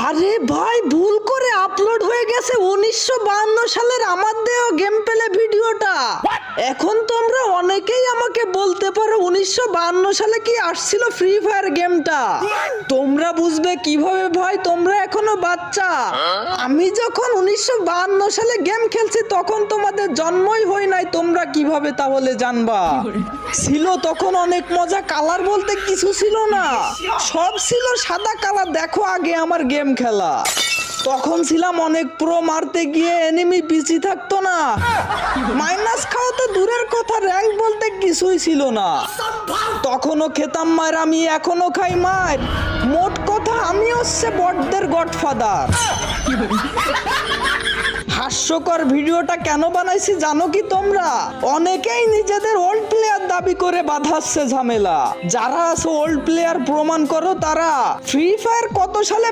আরে ভাই, ভুল করে আপলোড হয়ে গেছে 1952 সালের আমার দেওয়া গেম প্লে ভিডিওটা। এখন তোমরা অনেকেই আমাকে বলতে পারো 1952 সালে কি আসছিল ফ্রি ফায়ার গেমটা। তোমরা বুঝবে কিভাবে ভাই, তোমরা এখনো বাচ্চা। আমি যখন 1952 সালে গেম খেলছি তখন তোমাদের জন্মই হয় নাই, তোমরা কিভাবে তাহলে জানবা? ছিল তখন অনেক মজা, কালার বলতে কিছু ছিল না, সব ছিল সাদা কালার। দেখো আগে আমার গেম খেলা, তখন ছিলাম অনেক প্রো, মারতে গিয়ে এনিমি পিছি থাকতো না, মাইনাস খাওয়া তো দূরের কথা, র্যাঙ্ক বলতে কিছুই ছিল না। তখনও খেতাম মার, আমি এখনো খাই মার। মোট কথা আমি হচ্ছে বটদের গডফাদার। হাস্যকর ভিডিওটা কেন বানাইছি জানো কি তোমরা? অনেকেই নিজেদের ওল্ড প্লেয়ার দাবি করে বাধাচ্ছে ঝামেলা। যারা আছে ওল্ড প্লেয়ার প্রমাণ করো তারা। ফ্রি ফায়ার কত সালে